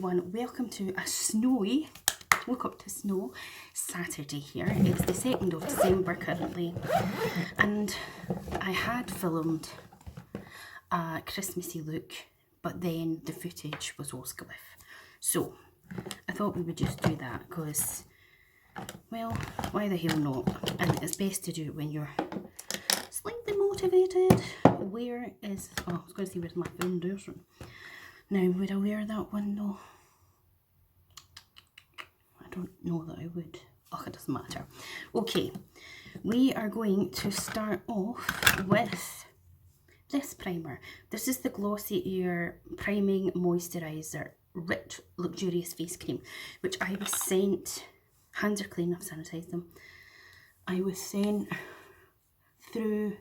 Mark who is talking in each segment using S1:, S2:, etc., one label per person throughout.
S1: everyone, welcome to a snowy, woke up to snow Saturday here. It's the 2nd of December currently, and I had filmed a Christmassy look, but then the footage was Oscarliff. So I thought we would just do that because, well, why the hell not? And it's best to do it when you're slightly motivated. Where is, oh, I was going to see where's my foundation. Now, would I wear that one though? I don't know that I would. Oh, it doesn't matter. Okay, we are going to start off with this primer. This is the Glossy Air Priming Moisturiser Rich Luxurious Face Cream, which I was sent, hands are clean, I've sanitised them. I was sent through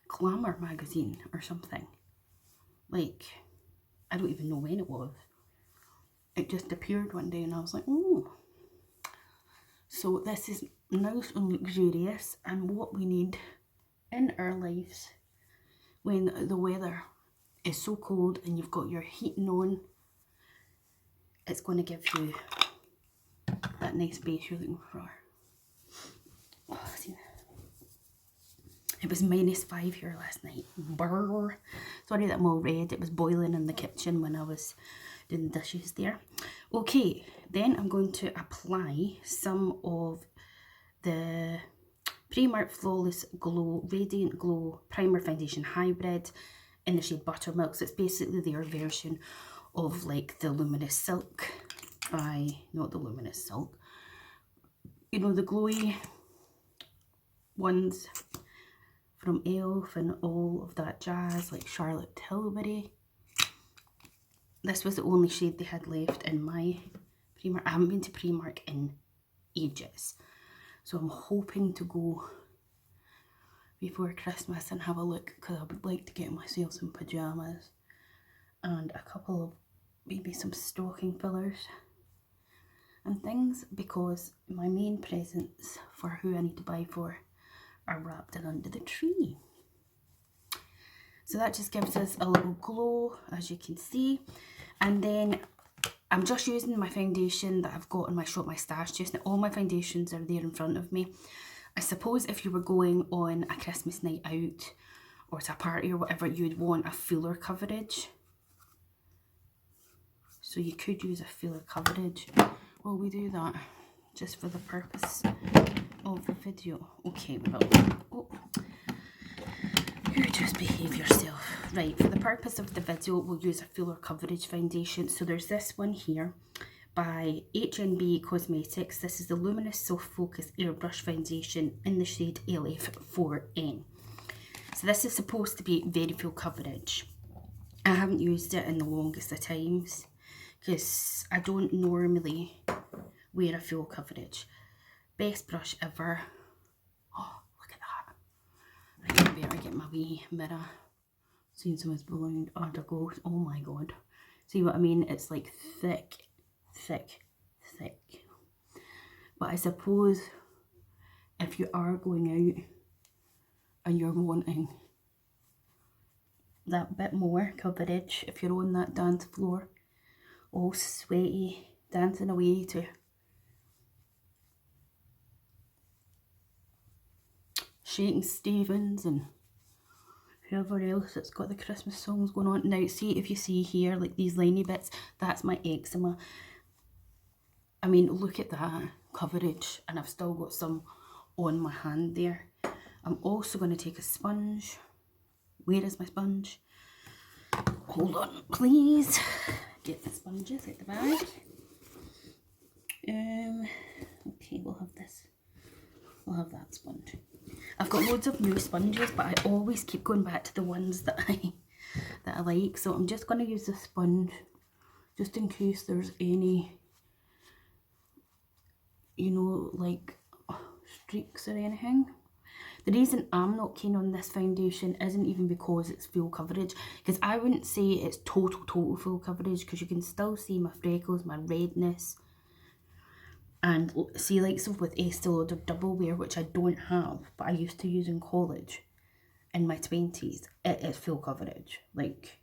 S1: Glamour magazine or something. Like, I don't even know when it was. It just appeared one day and I was like, oh. So this is nice and luxurious and what we need in our lives when the weather is so cold and you've got your heating on. It's going to give you that nice base you're looking for. Oh, see, it was -5 here last night. Brr. Sorry that I'm all red. It was boiling in the kitchen when I was doing the dishes there. Okay, then I'm going to apply some of the Primark Flawless Glow Radiant Glow Primer Foundation Hybrid in the shade Buttermilk. So it's basically their version of like the Luminous Silk by, not the Luminous Silk, you know, the glowy ones from e.l.f. and all of that jazz, like Charlotte Tilbury. This was the only shade they had left in my Primark. I haven't been to Primark in ages, so I'm hoping to go before Christmas and have a look, because I would like to get myself some pyjamas and a couple of, maybe some stocking fillers and things, because my main presents for who I need to buy for are wrapped in under the tree. So that just gives us a little glow, as you can see. And then I'm just using my foundation that I've got in my Shop My Stash just now. All my foundations are there in front of me. I suppose if you were going on a Christmas night out or to a party or whatever, you'd want a fuller coverage. So you could use a fuller coverage. Well, we do that just for the purpose of the video. Okay, well, oh, you just behave yourself. Right, for the purpose of the video, we'll use a fuller coverage foundation. So there's this one here by HNB Cosmetics. This is the Luminous Soft Focus Airbrush Foundation in the shade LF4N. So this is supposed to be very full coverage. I haven't used it in the longest of times because I don't normally wear a full coverage. Best brush ever. Oh, look at that. I better get my wee mirror. Seen someone's balloon undergo. Oh my god. See what I mean? It's like thick, thick, thick. But I suppose if you are going out and you're wanting that bit more coverage, if you're on that dance floor, all sweaty, dancing away to Shaking Stevens and whoever else that's got the Christmas songs going on. Now, see, if you see here, like these liney bits, that's my eczema. I mean, look at that coverage, and I've still got some on my hand there. I'm also going to take a sponge. Where is my sponge? Hold on, please. Get the sponges out the bag. Okay, we'll have this. We'll have that sponge. I've got loads of new sponges, but I always keep going back to the ones that I like. So I'm just going to use the sponge just in case there's any, you know, like streaks or anything. The reason I'm not keen on this foundation isn't even because it's full coverage, because I wouldn't say it's total full coverage, because you can still see my freckles, my redness. And see, like, so with Estee Lauder Double Wear, which I don't have, but I used to use in college in my 20s, it is full coverage. Like,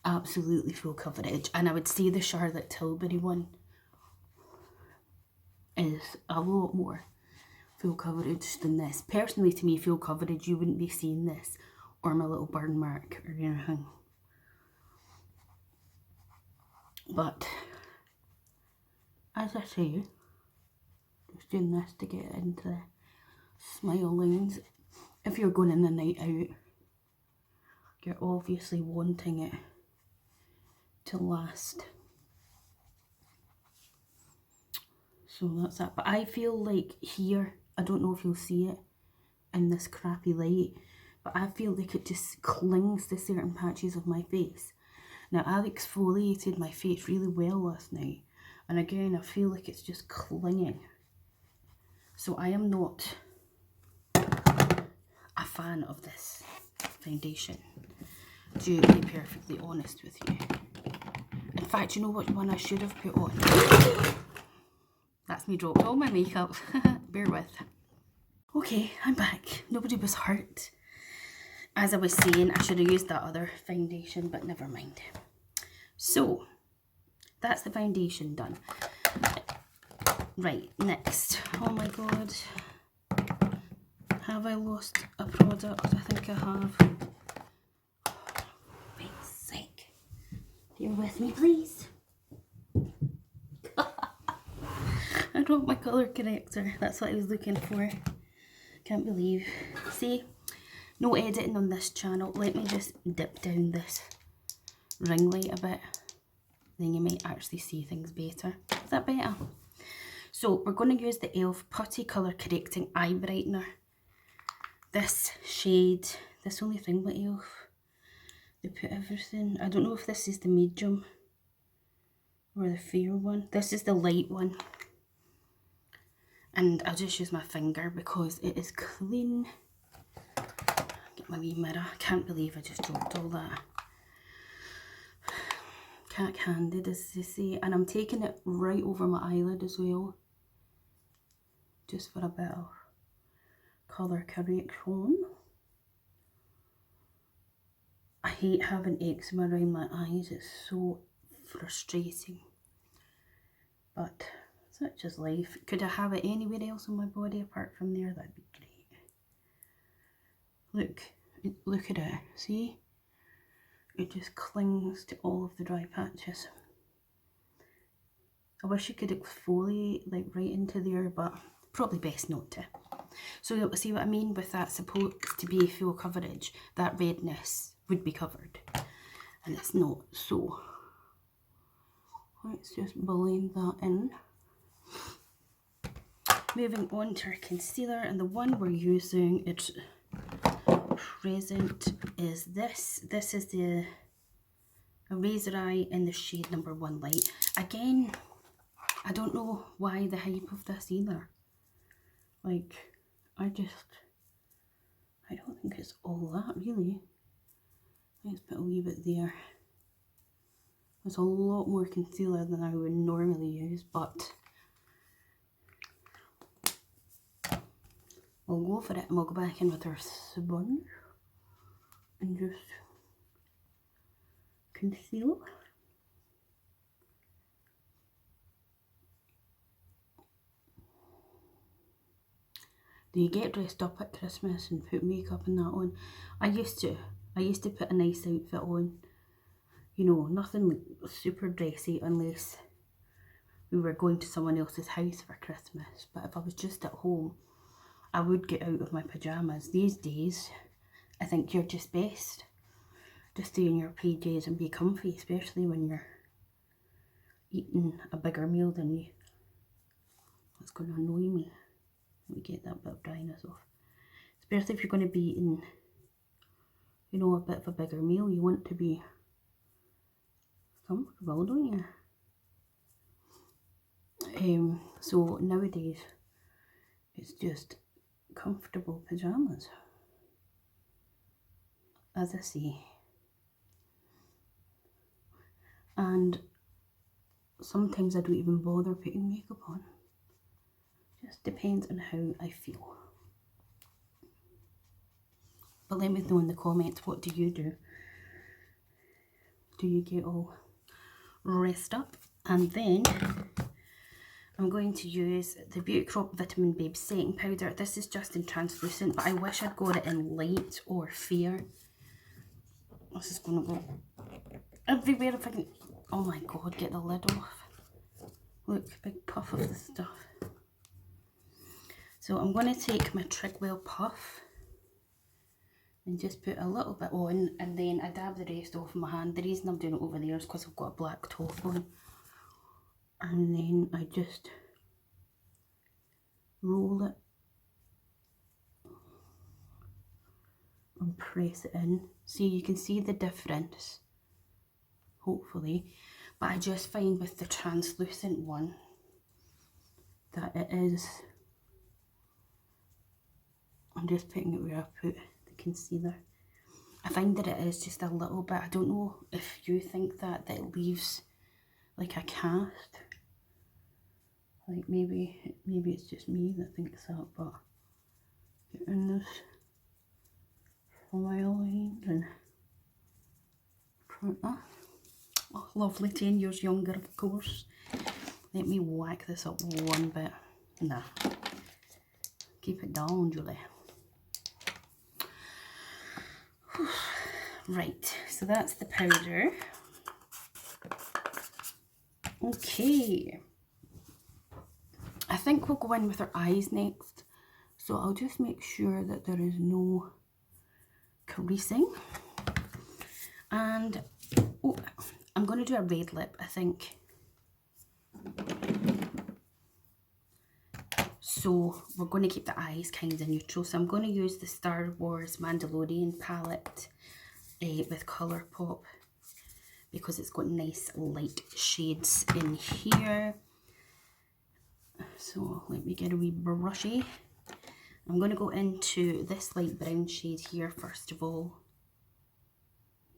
S1: absolutely full coverage. And I would say the Charlotte Tilbury one is a lot more full coverage than this. Personally, to me, full coverage, you wouldn't be seeing this or my little burn mark or anything. But as I say, just doing this to get into the smile lines. If you're going in the night out, you're obviously wanting it to last. So that's that. But I feel like here, I don't know if you'll see it in this crappy light, but I feel like it just clings to certain patches of my face. Now, I exfoliated my face really well last night, and again, I feel like it's just clinging. So I am not a fan of this foundation, to be perfectly honest with you. In fact, you know what one I should have put on? That's me dropped all my makeup. Bear with. Okay, I'm back. Nobody was hurt. As I was saying, I should have used that other foundation, but never mind. So, that's the foundation done. Right, next. Oh my god. Have I lost a product? I think I have. Wait, sake. Bear with me, please. I dropped my colour corrector. That's what I was looking for. Can't believe. See? No editing on this channel. Let me just dip down this ring light a bit. Then you might actually see things better. Is that better? So we're going to use the e.l.f. Putty Colour Correcting Eye Brightener. This shade, this only thing with e.l.f. They put everything. I don't know if this is the medium or the fair one. This is the light one. And I'll just use my finger because it is clean. Get my wee mirror. I can't believe I just dropped all that. Cack-handed, as they say. And I'm taking it right over my eyelid as well. Just for a bit of colour correction. I hate having eczema around my eyes. It's so frustrating. But such is life. Could I have it anywhere else on my body apart from there? That'd be great. Look at it. See? It just clings to all of the dry patches. I wish you could exfoliate like right into there, but probably best not to. So see what I mean with that supposed to be full coverage? That redness would be covered. And it's not. So let's just blend that in. Moving on to our concealer, and the one we're using, it's present, is this. This is the Razor Eye in the shade number 1 Light. Again, I don't know why the hype of this either. Like, I don't think it's all that really. Let's put a wee bit there. There's a lot more concealer than I would normally use, but we'll go for it and we'll go back in with our sponge and just conceal. Do you get dressed up at Christmas and put makeup and that on? I used to put a nice outfit on. You know, nothing like super dressy unless we were going to someone else's house for Christmas. But if I was just at home, I would get out of my pyjamas. These days, I think you're just best. Just stay in your PJs and be comfy, especially when you're eating a bigger meal than you. That's going to annoy me. Let me get that bit of dryness off. Especially if you're going to be eating, you know, a bit of a bigger meal. You want to be comfortable, don't you? So nowadays, it's just comfortable pyjamas. As I say. And sometimes I don't even bother putting makeup on. Just depends on how I feel. But let me know in the comments, what do you do? do you get all rest up. And then I'm going to use the Beauty Crop Vitamin Babe setting powder. This is just in translucent, but I wish I'd got it in light or fair. This is going to go everywhere if I can. Oh my god, get the lid off. Look, big puff of the stuff. So I'm going to take my Trigwell puff and just put a little bit on, and then I dab the rest off in my hand. The reason I'm doing it over there is because I've got a black top on. And then I just roll it and press it in. See, you can see the difference, hopefully. But I just find with the translucent one that it is, I'm just putting it where I put the concealer. I find that it is just a little bit, I don't know if you think that it leaves like a cast. Like maybe it's just me that thinks that, but getting this smile line and oh, lovely, 10 years younger, of course. Let me whack this up one bit. Nah, keep it down, Julie. Right, so that's the powder. Okay, I think we'll go in with our eyes next. So I'll just make sure that there is no creasing. And oh, I'm going to do a red lip, I think. So we're going to keep the eyes kind of neutral. So I'm going to use the Star Wars Mandalorian palette with Colourpop, because it's got nice light shades in here. So let me get a wee brushy. I'm going to go into this light brown shade here first of all.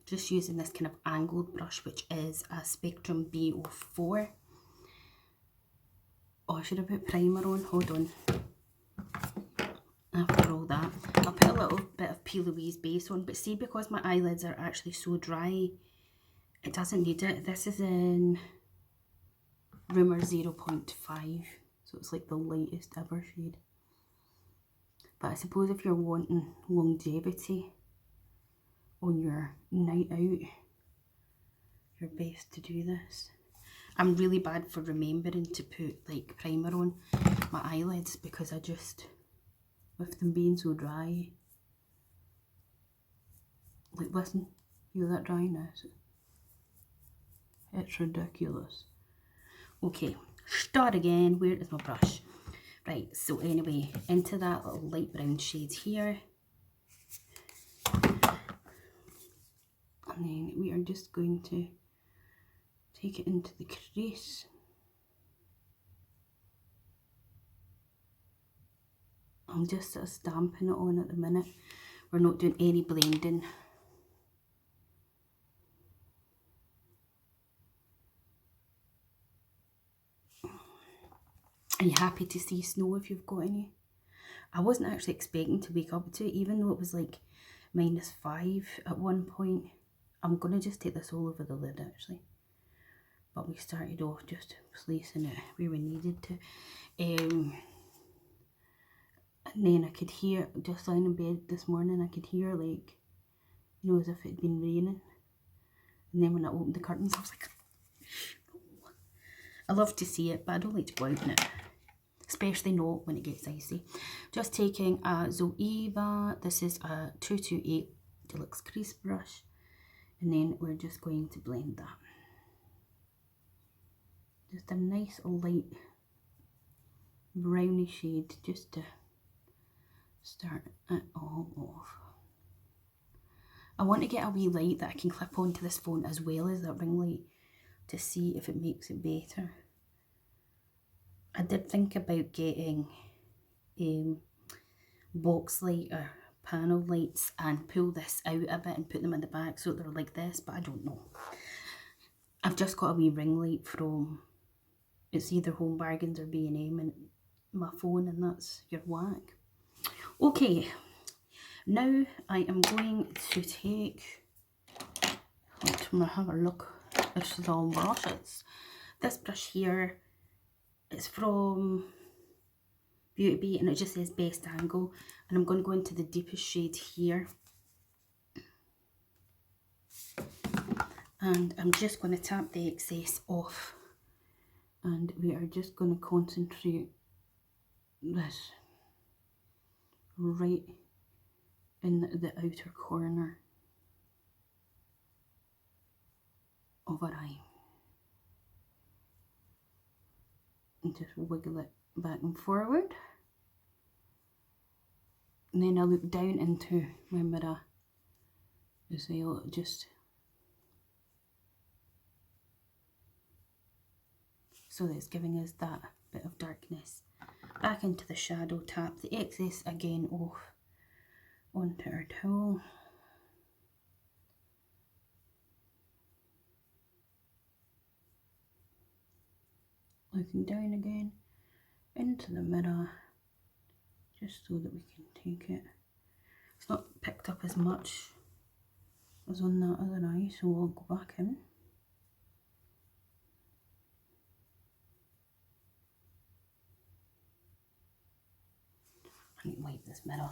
S1: Just using this kind of angled brush, which is a Spectrum B04. Oh, I should have put primer on. Hold on. After all that, I'll put a little bit of P. Louise base on. But see, because my eyelids are actually so dry, it doesn't need it. This is in Rumour 0.5. So it's like the lightest ever shade. But I suppose if you're wanting longevity on your night out, you're best to do this. I'm really bad for remembering to put like primer on my eyelids, because I just, with them being so dry, like listen, hear that dryness? It's ridiculous. Okay, start again. Where is my brush? Right, so anyway, into that little light brown shade here. And then we are just going to take it into the crease. I'm just sort of stamping it on at the minute. We're not doing any blending. Are you happy to see snow if you've got any? I wasn't actually expecting to wake up to it, even though it was like -5 at one point. I'm going to just take this all over the lid actually. But we started off just placing it where we needed to. And then I could hear, just lying in bed this morning, I could hear like, you know, as if it had been raining. And then when I opened the curtains, I was like, no. I love to see it, but I don't like to go out in it. Especially not when it gets icy. Just taking a Zoeva, this is a 228 Deluxe Crease Brush. And then we're just going to blend that. Just a nice light browny shade, just to start it all off. I want to get a wee light that I can clip onto this phone as well as that ring light to see if it makes it better. I did think about getting box light or panel lights and pull this out a bit and put them in the back so they're like this, but I don't know. I've just got a wee ring light from, it's either Home Bargains or B&M, and my phone, and that's your whack. Okay, now I am going to take, Let's have a look at some brushes. This brush here is from Beauty Bee and it just says best angle, and I'm going to go into the deepest shade here, and I'm just going to tap the excess off, and we are just going to concentrate this right in the outer corner of our eye, and just wiggle it back and forward. And then I look down into my mirror as well, just so that it's giving us that bit of darkness. Back into the shadow, tap the excess again off onto our towel. Looking down again into the mirror, just so that we can take it. It's not picked up as much as on that other eye, so we'll go back in. I need to wipe this mirror.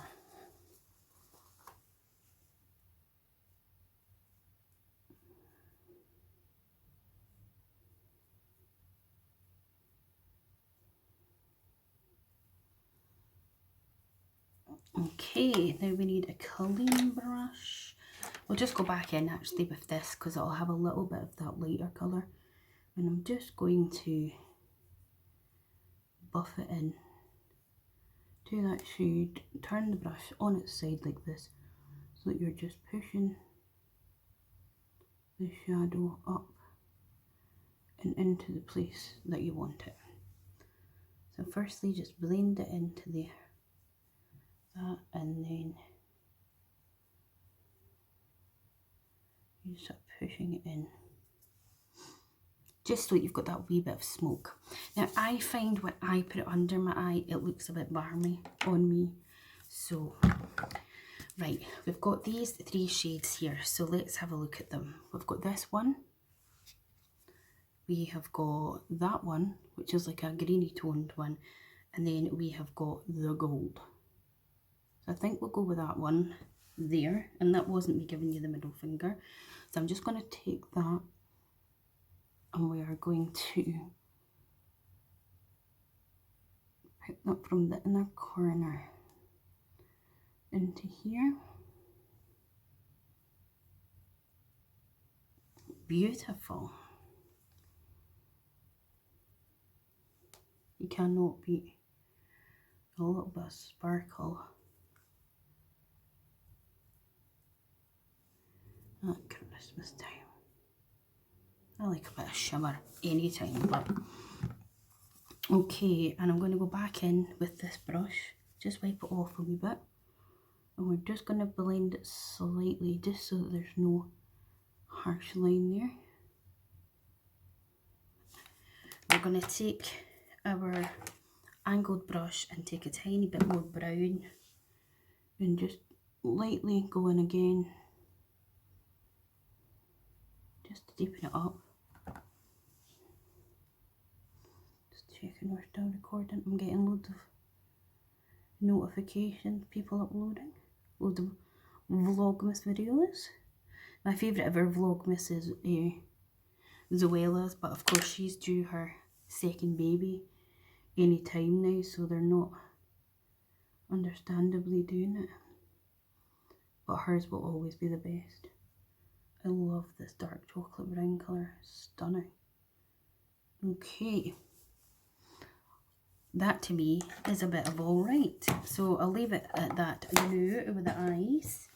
S1: Okay, now we need a clean brush. We'll just go back in actually with this because it'll have a little bit of that lighter colour. And I'm just going to buff it in to that shade. Turn the brush on its side like this, so that you're just pushing the shadow up and into the place that you want it. So firstly, just blend it into there, that, and then you start pushing it in, just so you've got that wee bit of smoke. Now I find when I put it under my eye, it looks a bit balmy on me. So, right, we've got these 3 shades here, so let's have a look at them. We've got this one, we have got that one, which is like a greeny toned one, and then we have got the gold. So I think we'll go with that one there, and that wasn't me giving you the middle finger. So I'm just going to take that, and we are going to pick that from the inner corner into here. Beautiful. You cannot beat a little bit of sparkle at Christmas time. I like a bit of shimmer anytime, but okay, and I'm going to go back in with this brush, just wipe it off a wee bit, and we're just going to blend it slightly, just so that there's no harsh line there. We're going to take our angled brush and take a tiny bit more brown and just lightly go in again, just to deepen it up. Just checking we're still recording. I'm getting loads of notifications, people uploading, loads of Vlogmas videos. My favourite ever Vlogmas is Zoella's, but of course she's due her second baby any time now, so they're not understandably doing it, but hers will always be the best. I love this dark chocolate brown colour, stunning. Okay, that to me is a bit of alright, so I'll leave it at that now with the eyes.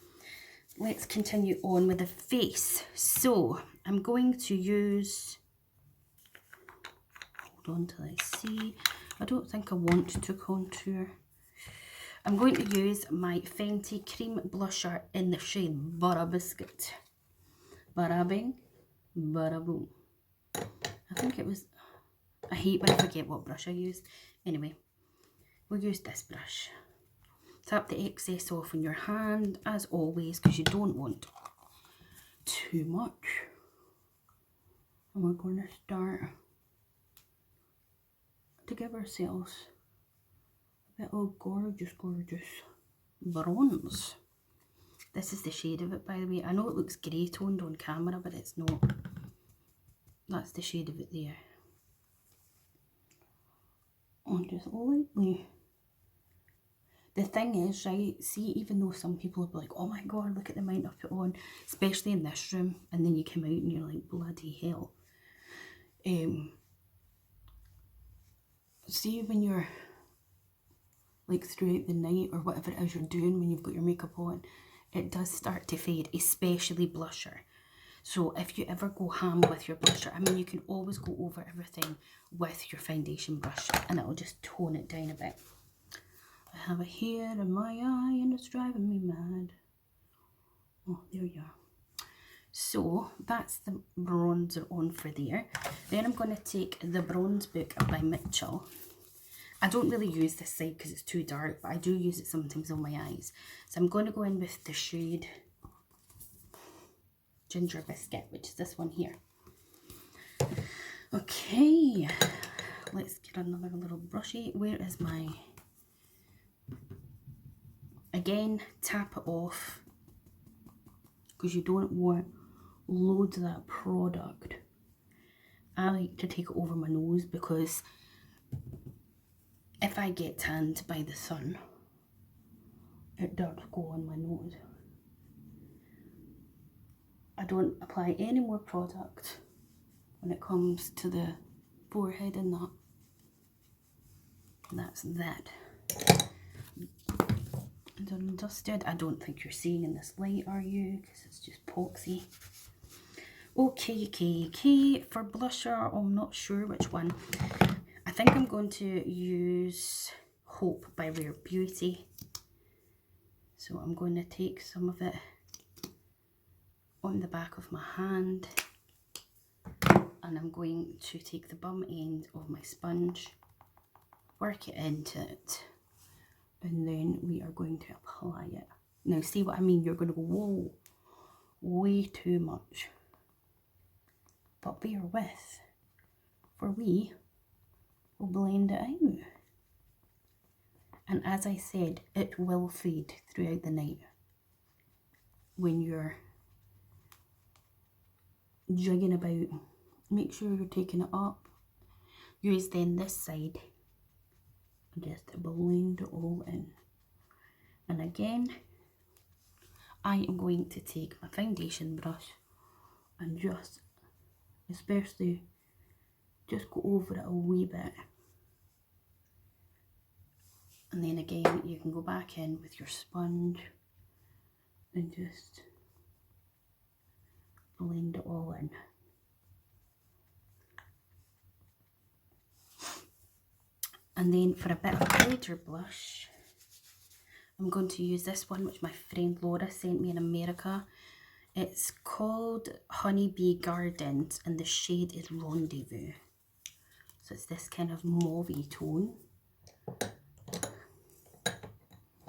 S1: Let's continue on with the face. So I'm going to use, hold on till I see, I don't think I want to contour. I'm going to use my Fenty Cream Blusher in the shade Butter Biscuit. Bada bing, bada boom. I think it was, I hate when I forget what brush I use. Anyway, we'll use this brush. Tap the excess off on your hand, as always, because you don't want too much. And we're going to start to give ourselves a bit of gorgeous, gorgeous bronze. This is the shade of it, by the way. I know it looks grey toned on camera, but it's not. That's the shade of it there. And just lightly. The thing is, right, see, even though some people will be like, oh my god, look at the amount I've put on, especially in this room, and then you come out and you're like, bloody hell. See, when you're like throughout the night or whatever it is you're doing when you've got your makeup on, it does start to fade, especially blusher. So if you ever go ham with your blusher, I mean, you can always go over everything with your foundation brush and it'll just tone it down a bit. I have it here in my eye and it's driving me mad. Oh, there you are. So that's the bronzer on for there. Then I'm going to take the Bronze Book by Mitchell. I don't really use this side because it's too dark, but I do use it sometimes on my eyes. So I'm going to go in with the shade Ginger Biscuit, which is this one here. Okay, let's get another little brushy. Where is my... Again, tap it off because you don't want loads of that product. I like to take it over my nose because if I get tanned by the sun, it does go on my nose. I don't apply any more product when it comes to the forehead and that. And that's that. Done and dusted. I don't think you're seeing in this light, are you? Because it's just epoxy. Okay. For blusher, I'm not sure which one. I think I'm going to use Hope by Rare Beauty. So I'm going to take some of it on the back of my hand. And I'm going to take the bum end of my sponge, work it into it. And then we are going to apply it. Now see what I mean? You're going to go, whoa, way too much. But bear with, for we will blend it out. And as I said, it will fade throughout the night when you're jigging about. Make sure you're taking it up. Use then this side and just blend it all in. And again, I am going to take my foundation brush and just, especially, just go over it a wee bit. And then again, you can go back in with your sponge and just blend it all in. And then for a bit of lighter blush, I'm going to use this one, which my friend Laura sent me in America. It's called Honeybee Gardens and the shade is Rendezvous. So it's this kind of mauvey tone.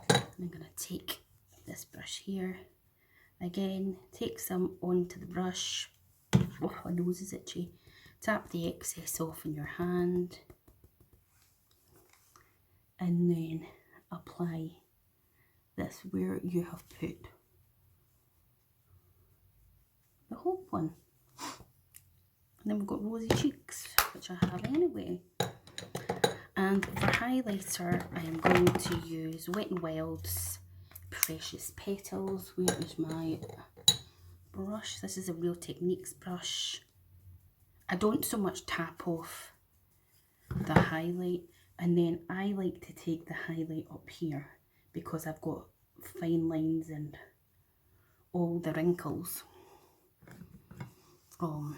S1: I'm going to take this brush here. Again, take some onto the brush. Oh, my nose is itchy. Tap the excess off in your hand. And then apply this where you have put the Hope one. And then we've got rosy cheeks, which I have anyway. And for highlighter, I am going to use Wet n Wild's Precious Petals. Where is my brush? This is a Real Techniques brush. I don't so much tap off the highlight, and then I like to take the highlight up here because I've got fine lines and all the wrinkles from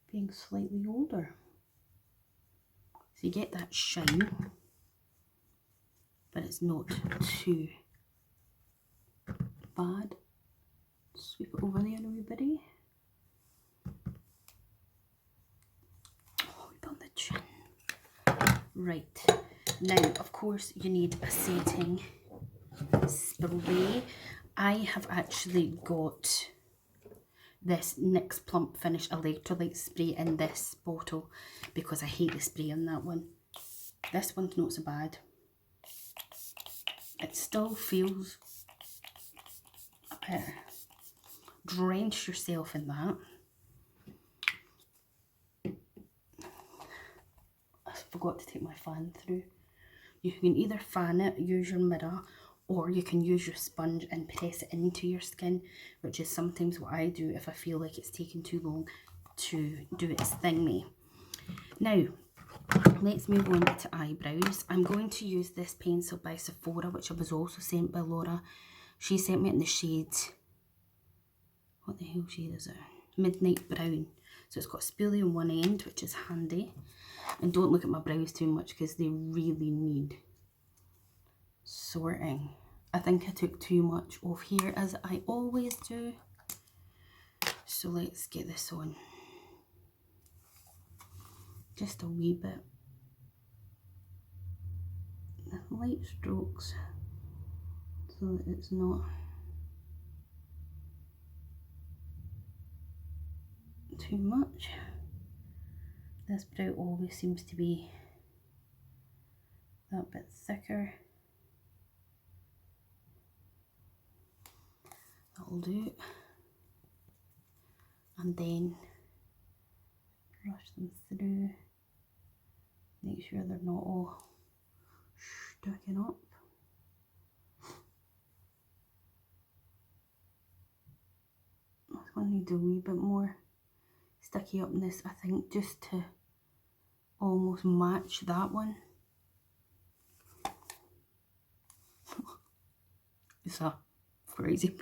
S1: being slightly older. So you get that shine, but it's not too bad. Sweep it over there a wee bitty. Oh, we've done the chin. Right, now of course you need a setting spray. I have actually got this NYX Plump Finish Electrolyte Spray in this bottle because I hate the spray on that one. This one's not so bad. It still feels a bit, drench yourself in that. I forgot to take my fan through. You can either fan it, use your mirror, or you can use your sponge and press it into your skin, which is sometimes what I do if I feel like it's taking too long to do its thingy. Now, let's move on to eyebrows. I'm going to use this pencil by Sephora, which I was also sent by Laura. She sent me it in the shade, what the hell shade is it? Midnight Brown. So it's got spoolie on one end, which is handy. And don't look at my brows too much because they really need sorting. I think I took too much off here, as I always do. So let's get this on. Just a wee bit. Light strokes so that it's not too much. This brow always seems to be that bit thicker. That'll do. And then brush them through. Make sure they're not all sticking up. This one needs a wee bit more sticky upness, I think, just to almost match that one. It's a crazy.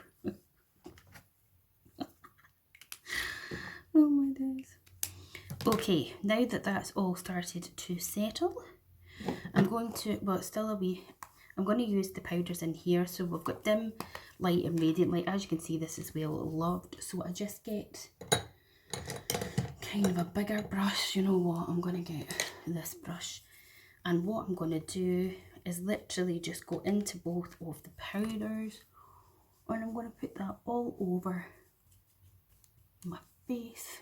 S1: Oh my days. Okay, now that that's all started to settle, I'm going to, well, it's still a wee, I'm going to use the powders in here. So we've got dim, light and radiant light. As you can see, this is well loved. So I just get kind of a bigger brush. You know what, I'm going to get this brush. And what I'm going to do is literally just go into both of the powders. And I'm going to put that all over my face.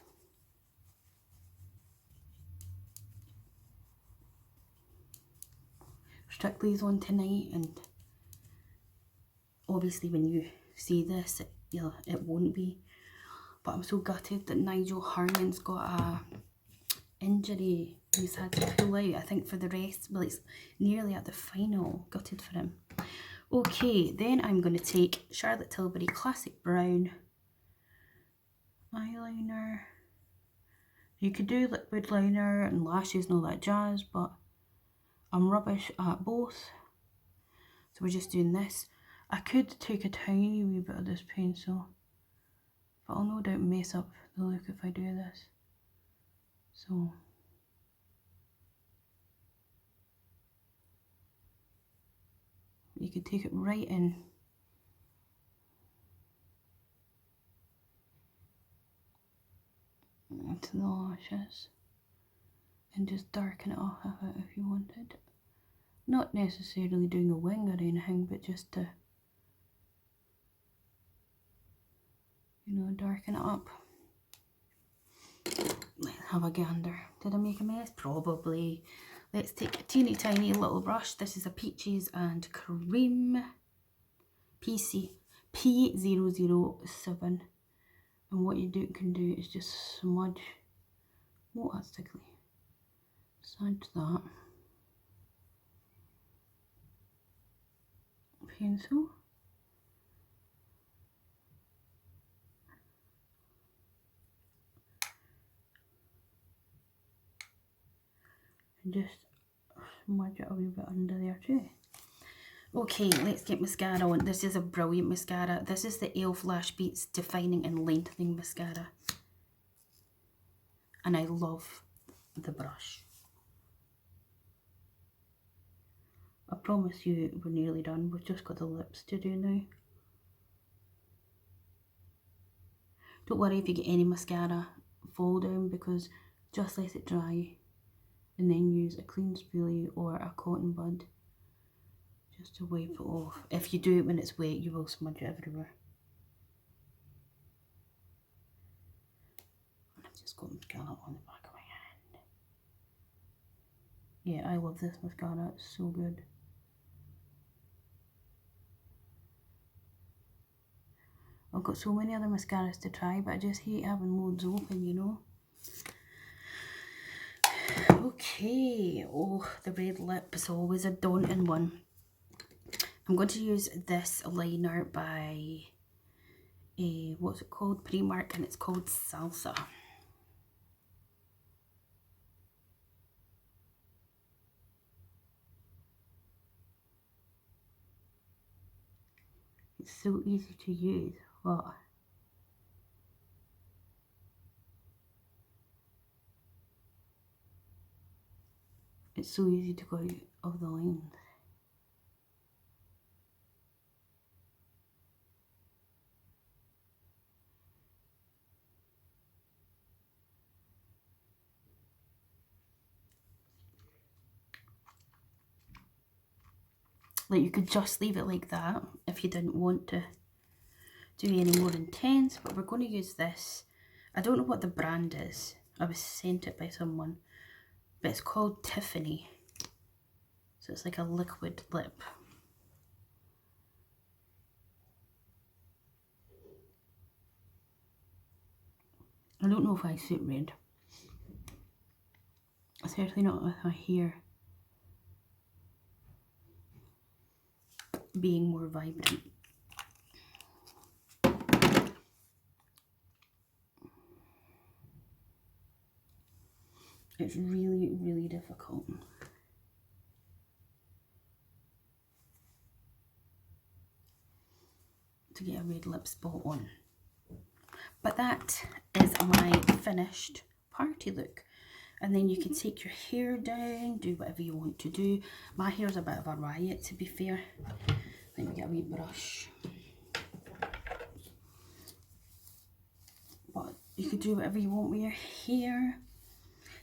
S1: Stick these on tonight, and obviously when you see this, it won't be. But I'm so gutted that Nigel Harmon's got a injury. He's had to pull out, I think, for the rest. Well, it's nearly at the final. Gutted for him. Okay, then I'm going to take Charlotte Tilbury Classic Brown eyeliner. You could do liquid liner and lashes and all that jazz, but I'm rubbish at both. So we're just doing this. I could take a tiny wee bit of this pencil, but I'll no doubt mess up the look if I do this. So you could take it right in. Into the lashes and just darken it up a bit if you wanted. Not necessarily doing a wing or anything, but just to, you know, darken it up. Let's have a gander. Did I make a mess? Probably. Let's take a teeny tiny little brush. This is a Peaches and Cream P007. And what you can do is just smudge. Oh, that's tickly. Smudge that. Pencil. And just smudge it a wee bit under there too. Okay, let's get mascara on. This is a brilliant mascara. This is the e.l.f. Lash Beats Defining and Lengthening Mascara. And I love the brush. I promise you we're nearly done. We've just got the lips to do now. Don't worry if you get any mascara fall down, because just let it dry and then use a clean spoolie or a cotton bud just to wipe it off. If you do it when it's wet, you will smudge it everywhere. got mascara on the back of my hand. Yeah, I love this mascara. It's so good. I've got so many other mascaras to try, but I just hate having loads open, you know. Okay, oh, the red lip is always a daunting one. I'm going to use this liner by, what's it called? Primark, and it's called Salsa. It's so easy to use. What? It's so easy to go out of the lines. Like, you could just leave it like that if you didn't want to do any more intense, but we're going to use this. I don't know what the brand is. I was sent it by someone, but it's called Tiffany. So it's like a liquid lip. I don't know if I suit red. Certainly not with my hair being more vibrant. It's really, really difficult. To get a red lip spot on. But that is my finished party look. And then you can take your hair down, do whatever you want to do. My hair's a bit of a riot, to be fair. Let me get a wee brush. But you could do whatever you want with your hair.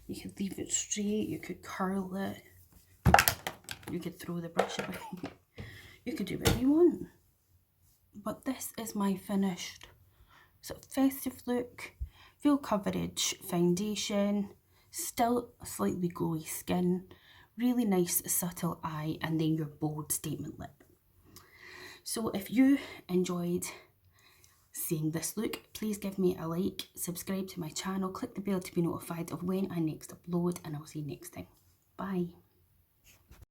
S1: You could leave it straight, you could curl it. You could throw the brush away. You could do whatever you want. But this is my finished sort of festive look. Full coverage foundation. Still slightly glowy skin, really nice subtle eye, and then your bold statement lip. So if you enjoyed seeing this look, please give me a like, subscribe to my channel, click the bell to be notified of when I next upload, and I'll see you next time. Bye.